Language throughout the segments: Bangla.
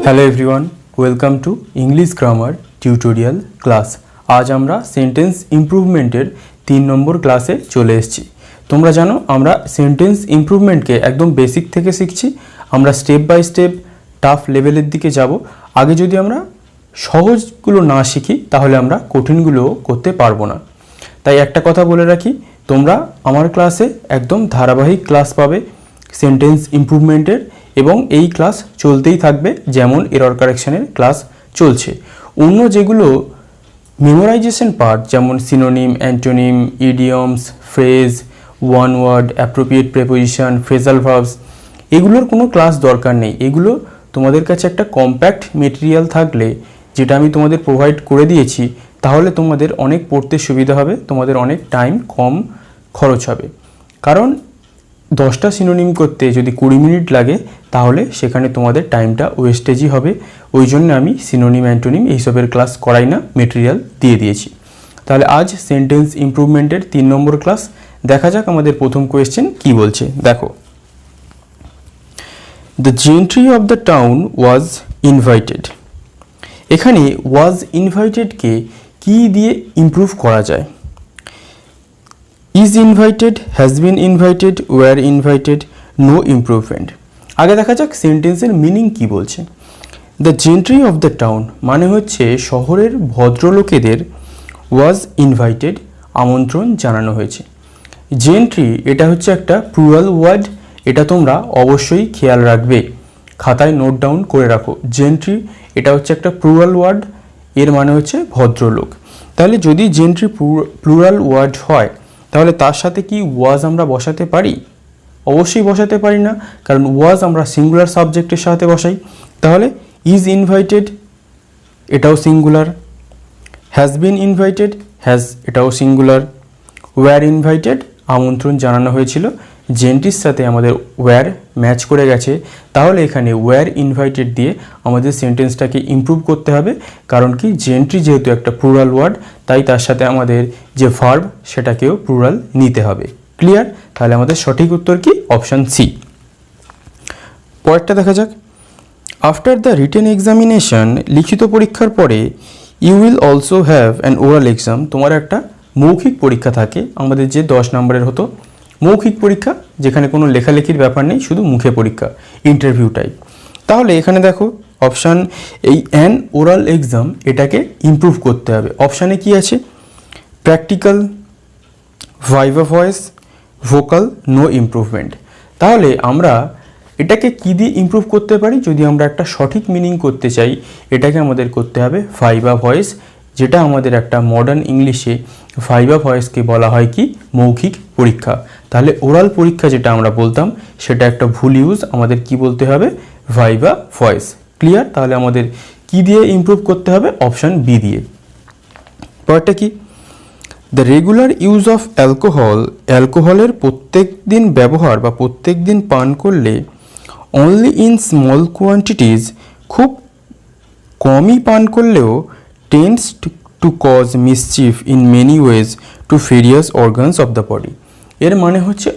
Hello everyone, welcome to English grammar tutorial class. আজ আমরা সেন্টেন্স ইমপ্রুভমেন্টের 3 নম্বর ক্লাসে চলে এসেছি। তোমরা জানো আমরা সেন্টেন্স ইমপ্রুভমেন্টকে একদম বেসিক থেকে শিখছি। আমরা স্টেপ বাই স্টেপ টাফ লেভেলের দিকে যাব। আগে যদি আমরা সহজগুলো না শিখি তাহলে আমরা কঠিনগুলো করতে পারবো না। তাই একটা কথা বলে রাখি, তোমরা আমার ক্লাসে একদম ধারাবাহিক ক্লাস পাবে সেন্টেন্স ইমপ্রুভমেন্টের, এবং এই ক্লাস চলতেই থাকবে যেমন এরর কারেকশনের ক্লাস চলছে। অন্য যেগুলো মেমোরাইজেশন পার্ট যেমন synonym, antonym, idioms, phrase, one word, appropriate preposition, phrasal verbs, এগুলোর কোনো ক্লাস দরকার নেই। এগুলো তোমাদের কাছে একটা কম্প্যাক্ট মেটেরিয়াল থাকলে, যেটা আমি তোমাদের প্রোভাইড করে দিয়েছি, তাহলে তোমাদের অনেক পড়তে সুবিধা হবে, তোমাদের অনেক টাইম কম খরচ হবে। কারণ 10টা সিনোনিম করতে যদি 20 মিনিট লাগে তাহলে সেখানে তোমাদের টাইমটা ওয়েস্টেজই হবে। ওই জন্য আমি সিনোনিম, অ্যান্টোনিম এইসবের ক্লাস করাই না, মেটেরিয়াল দিয়ে দিয়েছি। তাহলে আজ সেন্টেন্স ইমপ্রুভমেন্টের 3 নম্বর ক্লাস। দেখা যাক আমাদের প্রথম কোয়েশ্চেন কি বলছে। দেখো, the gentry of the town was invited. এখানে ওয়াজ ইনভাইটেডকে কি দিয়ে ইমপ্রুভ করা যায়? is invited, has been invited, were invited, no improvement। আগে দেখা যাক সেন্টেন্সের মিনিং কি বলছে। The gentry of the town মানে হচ্ছে শহরের ভদ্রলোকেদের ওয়াজ ইনভাইটেড, আমন্ত্রণ জানানো হয়েছে। জেন্ট্রি এটা হচ্ছে একটা প্লুরাল ওয়ার্ড, এটা তোমরা অবশ্যই খেয়াল রাখবে, খাতায় নোট ডাউন করে রাখো। জেন্ট্রি এটা হচ্ছে একটা প্লুরাল ওয়ার্ড, এর মানে হচ্ছে ভদ্রলোক। তাহলে যদি জেন্ট্রি প্লুরাল ওয়ার্ড হয় তাহলে তার সাথে কি ওয়াজ আমরা বসাতে পারি? অবশ্যই বসাতে পারি না, কারণ ওয়াজ আমরা সিঙ্গুলার সাবজেক্টের সাথে বসাই। তাহলে ইজ ইনভাইটেড এটাও singular, has been invited, has এটাও সিঙ্গুলার, ওয়্যার ইনভাইটেড আমন্ত্রণ জানানো হয়েছিল, জেন্ট্রির সাথে আমাদের ওয়্যার ম্যাচ করে গেছে। তাহলে এখানে ওয়্যার ইনভাইটেড দিয়ে আমাদের সেন্টেন্সটাকে ইমপ্রুভ করতে হবে। কারণ কি, জেন্ট্রি যেহেতু একটা প্লুরাল ওয়ার্ড, তাই তার সাথে আমাদের যে ভার্ব সেটাকেও প্লুরাল নিতে হবে। ক্লিয়ার? তাহলে আমাদের সঠিক উত্তর কি? Option C. পরেরটা দেখা যাক। আফটার দ্য রিটেন এক্সামিনেশন, লিখিত পরীক্ষার পরে, you will also have an oral exam. তোমার একটা মৌখিক পরীক্ষা থাকে, আমাদের যে 10 নম্বরের হতো মৌখিক পরীক্ষা, যেখানে কোনো লেখালেখির ব্যাপার নেই, শুধু মুখে পরীক্ষা, ইন্টারভিউ টাইপ। তাহলে এখানে দেখো অপশান, এই অ্যান ওরাল এক্সাম এটাকে ইমপ্রুভ করতে হবে। অপশানে কি আছে? Practical, viva voce, vocal, no improvement. তাহলে আমরা এটাকে কি দিয়ে ইমপ্রুভ করতে পারি? যদি আমরা একটা সঠিক মিনিং করতে চাই, এটাকে আমাদের করতে হবে ভাইভা ভয়েস, যেটা আমাদের একটা মডার্ন ইংলিশে ভাইভা ভয়েসকে বলা হয় কি? মৌখিক পরীক্ষা। তাহলে ওরাল পরীক্ষা যেটা আমরা বলতাম সেটা একটা ভুল ইউজ, আমাদের কি বলতে হবে? Viva voice. ক্লিয়ার? তাহলে আমাদের কি দিয়ে ইমপ্রুভ করতে হবে? অপশান বি দিয়ে। পরেরটা কি? The regular use of alcohol, অ্যালকোহলের প্রত্যেক দিন ব্যবহার বা প্রত্যেক দিন পান করলে, অনলি ইন স্মল কোয়ান্টিটিজ, খুব কমই পান করলেও, tends to cause mischief in many ways to various organs of the body. এর মানে হচ্ছে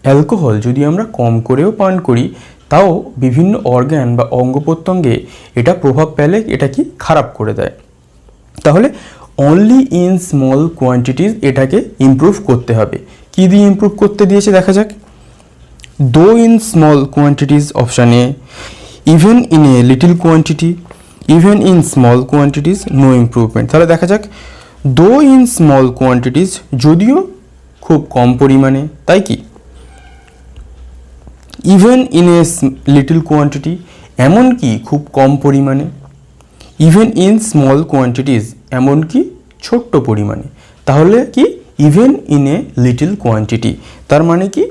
অ্যালকোহল যদি আমরা কম করেও পান করি, তাও বিভিন্ন অর্গান বা অঙ্গ প্রত্যঙ্গে এটা প্রভাব ফেলে, এটা কি? খারাপ করে দেয়। তাহলে অনলি ইন স্মল কোয়ান্টিটিজ এটাকে ইমপ্রুভ করতে হবে। কি দিয়ে ইমপ্রুভ করতে দিয়েছে দেখা যাক। Though in small quantities option A, even in a little quantity, even in small quantities, no improvement. তাহলে দেখা যাক, দো ইন স্মল কোয়ান্টিটিজ যদিও খুব কম পরিমাণে, তাই কি? Even in a little quantity এমনকি খুব কম পরিমাণে, ইভেন ইন স্মল কোয়ান্টিটিজ এমনকি ছোট্ট পরিমাণে। তাহলে কি? Even in a little quantity তার মানে কি?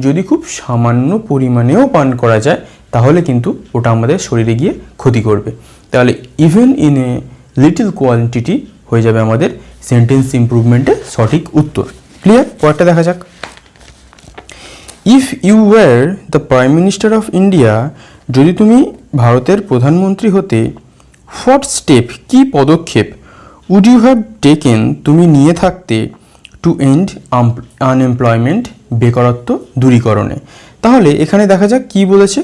যদি খুব সামান্য পরিমাণেও পান করা যায় তাহলে কিন্তু ওটা আমাদের শরীরে গিয়ে ক্ষতি করবে। তাহলে even in a little quantity হয়ে যাবে আমাদের সেন্টেন্স ইমপ্রুভমেন্টের সঠিক উত্তর। ক্লিয়ার? পরেরটা দেখা যাক। If you were the prime minister of India, যদি তুমি ভারতের প্রধানমন্ত্রী হতে, হোয়াট স্টেপ কি পদক্ষেপ উড ইউ হ্যাভ টেকেন তুমি নিয়ে থাকতে, টু এন্ড আনএমপ্লয়মেন্ট বেকারত্ব দূরীকরণে। তাহলে এখানে দেখা যাক কি বলেছে।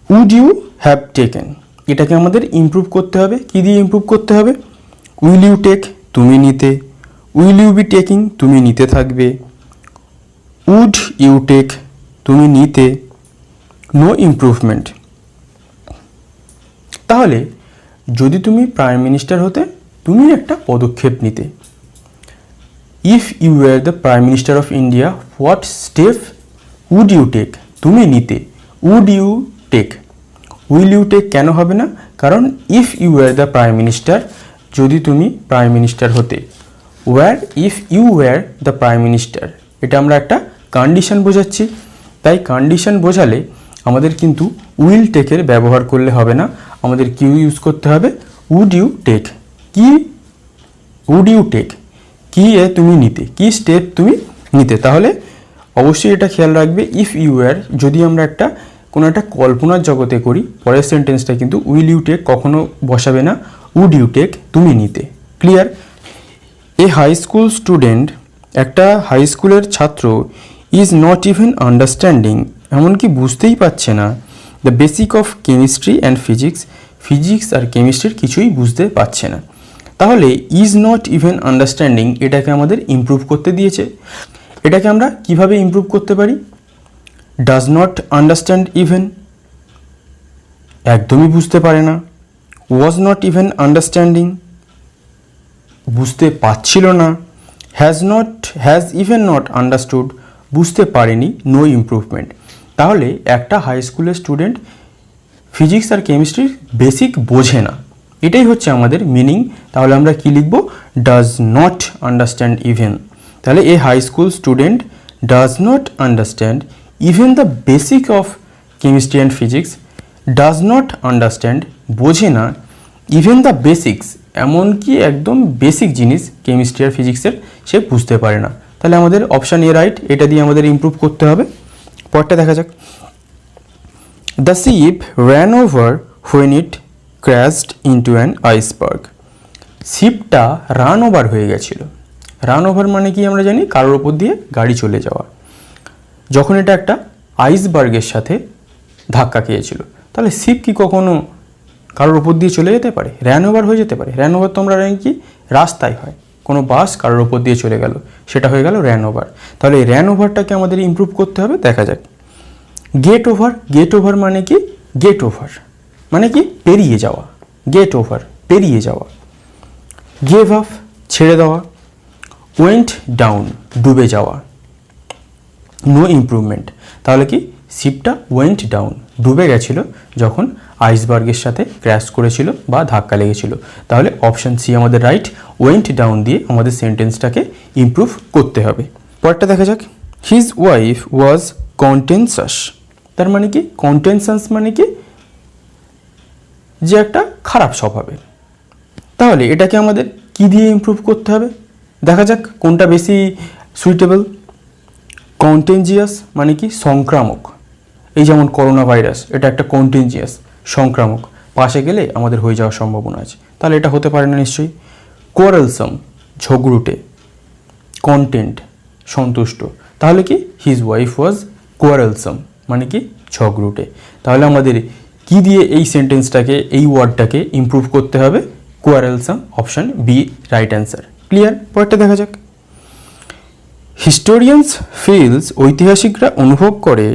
উড ইউ হ্যাভ টেকেন, এটাকে আমাদের ইমপ্রুভ করতে হবে। কী দিয়ে ইমপ্রুভ করতে হবে? উইল ইউ টেক, তুমি নিতে। উইল ইউ বি টেকিং, তুমি নিতে থাকবে। উড ইউ টেক, তুমি নিতে। No improvement. তাহলে যদি তুমি প্রাইম মিনিস্টার হতে, তুমি একটা পদক্ষেপ নিতে। If you were the prime minister of India, what step would you take, তুমি নিতে। Would you take. Will you take কেন হবে না? কারণ if you were the prime minister, যদি তুমি প্রাইম মিনিস্টার হতে। Were, if you were the prime minister, এটা আমরা একটা কন্ডিশন বোঝাচ্ছি। তাই কন্ডিশন বোঝালে আমাদের কিন্তু উইল টেকের ব্যবহার করলে হবে না, আমাদের কি ইউজ করতে হবে? Would you take. কি উড ইউ টেক, কি এ তুমি নিতে, কি স্টেপ তুমি নিতে। তাহলে অবশ্যই এটা খেয়াল রাখবে, ইফ ইউ ওয়ার যদি আমরা কোনো একটা কল্পনার জগতে করি, পরের সেন্টেন্সটা কিন্তু উইল ইউ টেক কখনো বসাবে না, উড ইউ টেক, তুমি নিতে। ক্লিয়ার? এ হাই স্কুল স্টুডেন্ট, একটা হাই স্কুলের ছাত্র, ইজ নট ইভেন আন্ডারস্ট্যান্ডিং, এমনকি বুঝতেই পারছে না, the basic of chemistry and physics, physics আর কেমিস্ট্রির কিছুই বুঝতে পারছে না। তাহলে ইজ নট ইভেন আন্ডারস্ট্যান্ডিং এটাকে আমাদের ইমপ্রুভ করতে দিয়েছে। এটাকে আমরা কিভাবে ইমপ্রুভ করতে পারি? ডাজ নট আন্ডারস্ট্যান্ড ইভেন, একদমই বুঝতে পারে না। ওয়াজ নট ইভেন আন্ডারস্ট্যান্ডিং, বুঝতে পারছিল না। হ্যাজ ইভেন নট আন্ডারস্টুড, বুঝতে পারেনি। No improvement. তাহলে একটা হাই স্কুলের স্টুডেন্ট ফিজিক্স আর কেমিস্ট্রির বেসিক বোঝে না, এটাই হচ্ছে আমাদের মিনিং। তাহলে আমরা কি লিখব? Does not understand even. তাহলে a high school student does not understand even the basic of chemistry and physics, does not understand, বোঝে না, ইভেন দ্য বেসিক্স, এমনকি একদম বেসিক জিনিস কেমিস্ট্রি আর ফিজিক্সের সে বুঝতে পারে না। তাহলে আমাদের অপশান এ রাইট, এটা দিয়ে আমাদের ইমপ্রুভ করতে হবে। পরটা দেখা যাক। The ship ran over when it crashed into an iceberg, শিপটা রান ওভার হয়ে গেছিল। রান ওভার মানে কি আমরা জানি? কারোর ওপর দিয়ে গাড়ি চলে যাওয়া। যখন এটা একটা আইসবার্গের সাথে ধাক্কা খেয়েছিল, তাহলে শিপ কি কখনো কারোর ওপর দিয়ে চলে যেতে পারে? র্যান ওভার হয়ে যেতে পারে। র্যান ওভার তো আমরা জানি কি রাস্তায় হয়, কোনো বাস কারোর ওপর দিয়ে চলে গেল, সেটা হয়ে গেল র্যান ওভার। তাহলে এই র্যান ওভারটাকে আমাদের ইমপ্রুভ করতে হবে। দেখা যাক। গেট ওভার, গেট ওভার মানে কি? গেট ওভার মানে কি? পেরিয়ে যাওয়া। গেট ওভার, পেরিয়ে যাওয়া। গেভ আপ, ছেড়ে দেওয়া। ওয়েন্ট ডাউন, ডুবে যাওয়া। No improvement. তাহলে কি? শিপটা ওয়েন্ট ডাউন, ডুবে গেছিল যখন আইসবার্গের সাথে ক্র্যাশ করেছিল বা ধাক্কা লেগেছিল। তাহলে অপশান সি আমাদের রাইট, ওয়েন্ট ডাউন দিয়ে আমাদের সেন্টেন্সটাকে ইমপ্রুভ করতে হবে। পরেরটা দেখা যাক। হিজ ওয়াইফ ওয়াজ কন্টেনসাস, তার মানে কি? কন্টেনসাস মানে কি? যে একটা খারাপ স্বভাবের। তাহলে এটাকে আমাদের কি দিয়ে ইমপ্রুভ করতে হবে? দেখা যাক কোনটা বেশি সুইটেবল। কন্টেঞ্জিয়াস মানে কি? সংক্রামক। এই যেমন করোনা ভাইরাস, এটা একটা কন্টেঞ্জিয়াস, সংক্রামক, পাশে গেলে আমাদের হয়ে যাওয়ার সম্ভাবনা আছে। তাহলে এটা হতে পারে না নিশ্চয়ই। কোয়ারেলসাম, ঝগড়ুটে। কন্টেন্ট, সন্তুষ্ট। তাহলে কি? হিজ ওয়াইফ ওয়াজ কোয়ারেলসাম মানে কি? ঝগড়ুটে। তাহলে আমাদের কি দিয়ে এই সেন্টেন্সটাকে, এই ওয়ার্ডটাকে ইমপ্রুভ করতে হবে? Quarrelsome, option B right answer. Clear? পরেরটা দেখা যাক। হিস্টোরিয়ানস ফিলস, ঐতিহাসিকরা অনুভব করে,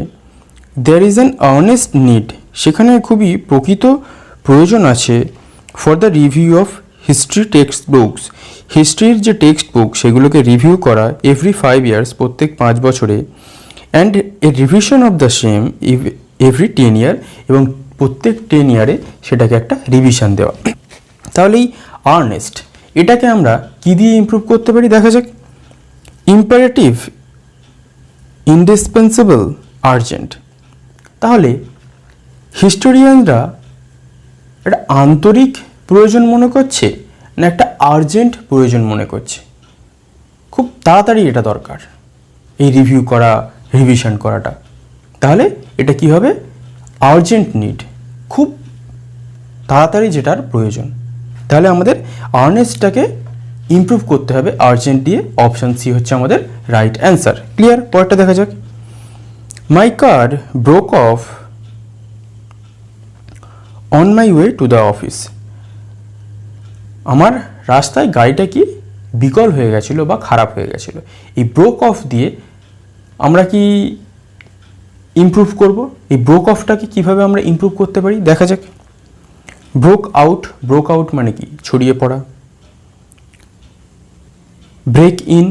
there is an earnest need, সেখানে খুবই প্রকৃত প্রয়োজন আছে, for the review of history text books, হিস্ট্রির যে টেক্সট বুক সেগুলোকে রিভিউ করা এভরি 5 years, প্রত্যেক 5 বছরে, and a revision of the same every 10 year, এবং প্রত্যেক 10 year সেটাকে একটা রিভিশন দেওয়া। তাহলে এই আর্নেস্ট এটাকে আমরা কি দিয়ে ইমপ্রুভ করতে পারি? দেখা যাক। Imperative, indispensable, urgent. তাহলে হিস্টোরিয়ানরা একটা আন্তরিক প্রয়োজন মনে করছে না একটা আর্জেন্ট প্রয়োজন মনে করছে? খুব তাড়াতাড়ি এটা দরকার, এই রিভিউ করা, রিভিশন করাটা। তাহলে এটা কি হবে? আর্জেন্ট নিড, খুব তাড়াতাড়ি যেটার প্রয়োজন। তাহলে আমাদের আর্নেস্টটাকে ইমপ্রুভ করতে হবে আর্জেন্ট দিয়ে। অপশান সি হচ্ছে আমাদের রাইট অ্যান্সার। ক্লিয়ার? পরেরটা দেখা যাক। My car broke off on my way to the office, আমার রাস্তায় গাড়িটা কি বিকল হয়ে গেছিলো বা খারাপ হয়ে গেছিলো। এই ব্রোক অফ দিয়ে আমরা কি ইমপ্রুভ করব, এই ব্রোক অফটাকে কীভাবে আমরা ইমপ্রুভ করতে পারি দেখা যাক। ব্রোক আউট মানে কি, ছড়িয়ে পড়া। ব্রেক ইন,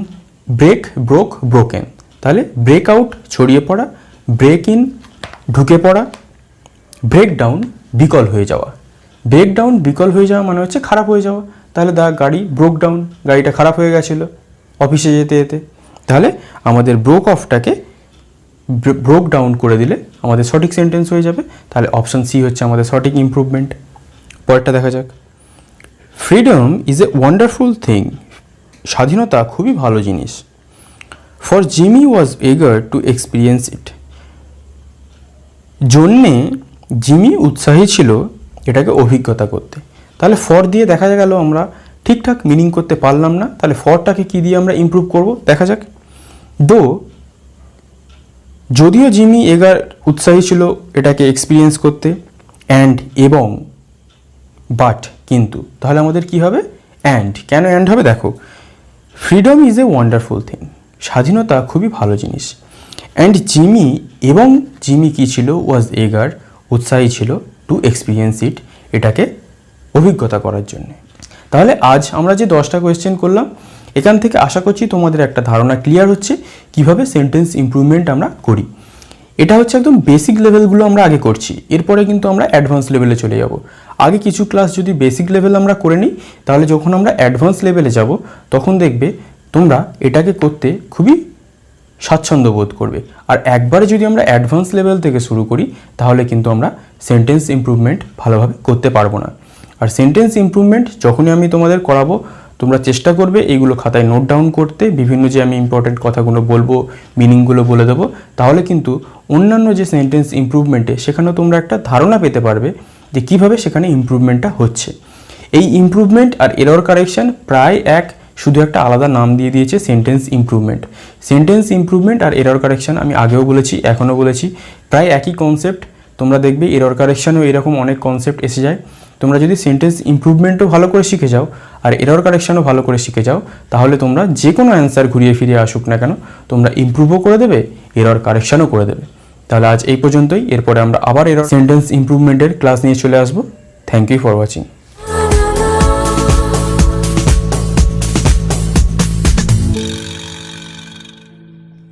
ব্রোক, ব্রোকেন, তাহলে ব্রেক আউট ছড়িয়ে পড়া, ব্রেক ইন ঢুকে পড়া, ব্রেক ডাউন বিকল হয়ে যাওয়া। ব্রেক ডাউন বিকল হয়ে যাওয়া মানে হচ্ছে খারাপ হয়ে যাওয়া। তাহলে গাড়ি ব্রোক ডাউন, গাড়িটা খারাপ হয়ে গেছিলো অফিসে যেতে যেতে। তাহলে আমাদের ব্রোক অফটাকে ব্রোক ডাউন করে দিলে আমাদের সঠিক সেন্টেন্স হয়ে যাবে। তাহলে অপশান সি হচ্ছে আমাদের সঠিক ইমপ্রুভমেন্ট। পরেরটা দেখা যাক। Freedom is a wonderful thing, স্বাধীনতা খুবই ভালো জিনিস। ফর জিমি ওয়াজ এগার টু এক্সপিরিয়েন্স ইট, জন্যে জিমি উৎসাহী ছিল এটাকে অভিজ্ঞতা করতে। তাহলে ফর দিয়ে দেখা গেল আমরা ঠিকঠাক মিনিং করতে পারলাম না, তাহলে ফরটাকে কী দিয়ে আমরা ইমপ্রুভ করব দেখা যাক। যদিও জিমি এগার উৎসাহী ছিল এটাকে এক্সপিরিয়েন্স করতে, অ্যান্ড এবং, বাট কিন্তু, তাহলে আমাদের কি হবে অ্যান্ড। কেন অ্যান্ড হবে দেখো, freedom is a wonderful thing, স্বাধীনতা খুবই ভালো জিনিস। অ্যান্ড জিমি কী ছিল, ওয়াজ এগার উৎসাহী ছিল, টু এক্সপিরিয়েন্স ইট এটাকে অভিজ্ঞতা করার জন্য। তাহলে আজ আমরা যে 10টা কোয়েশ্চেন করলাম, এখান থেকে আশা করছি তোমাদের একটা ধারণা ক্লিয়ার হচ্ছে কিভাবে সেন্টেন্স ইমপ্রুভমেন্ট আমরা করি। এটা হচ্ছে একদম বেসিক লেভেলগুলো আমরা আগে করছি, এরপরে কিন্তু আমরা অ্যাডভান্স লেভেলে চলে যাব। আগে কিছু ক্লাস যদি বেসিক লেভেল আমরা করে নিই, তাহলে যখন আমরা অ্যাডভান্স লেভেলে যাব তখন দেখবে তোমরা এটাকে করতে খুবই স্বাচ্ছন্দ্য বোধ করবে। আর একবারে যদি আমরা অ্যাডভান্স লেভেল থেকে শুরু করি তাহলে কিন্তু আমরা সেন্টেন্স ইমপ্রুভমেন্ট ভালোভাবে করতে পারবো না। আর সেন্টেন্স ইমপ্রুভমেন্ট যখনই আমি তোমাদের করাবো, তোমরা চেষ্টা করবে এইগুলো খাতায় নোট ডাউন করতে, বিভিন্ন যে আমি ইম্পর্টেন্ট কথাগুলো বলবো মিনিংগুলো বলে দেবো, তাহলে কিন্তু অন্যান্য যে সেন্টেন্স ইমপ্রুভমেন্টে সেখানেও তোমরা একটা ধারণা পেতে পারবে যে কীভাবে সেখানে ইমপ্রুভমেন্টটা হচ্ছে। এই ইমপ্রুভমেন্ট আর এরর কারেকশন প্রায় শুধু একটা আলাদা নাম দিয়ে দিয়েছে সেন্টেন্স ইমপ্রুভমেন্ট। সেন্টেন্স ইমপ্রুভমেন্ট আর এরর কারেকশন আমি আগেও বলেছি, এখনও বলেছি, প্রায় একই কনসেপ্ট। তোমরা দেখবে এরর কারেকশনও এরকম অনেক কনসেপ্ট এসে যায়। তোমরা যদি সেন্টেন্স ইমপ্রুভমেন্টও ভালো করে শিখে যাও আর এরর কারেকশনও ভালো করে শিখে যাও, তাহলে তোমরা যে কোনো অ্যান্সার ঘুরিয়ে ফিরিয়ে আসুক না কেন তোমরা ইমপ্রুভও করে দেবে, এরর কারেকশনও করে দেবে। তাহলে আজ এই পর্যন্তই, এরপরে আমরা আবার সেন্টেন্স ইমপ্রুভমেন্টের ক্লাস নিয়ে চলে আসবো। Thank you for watching.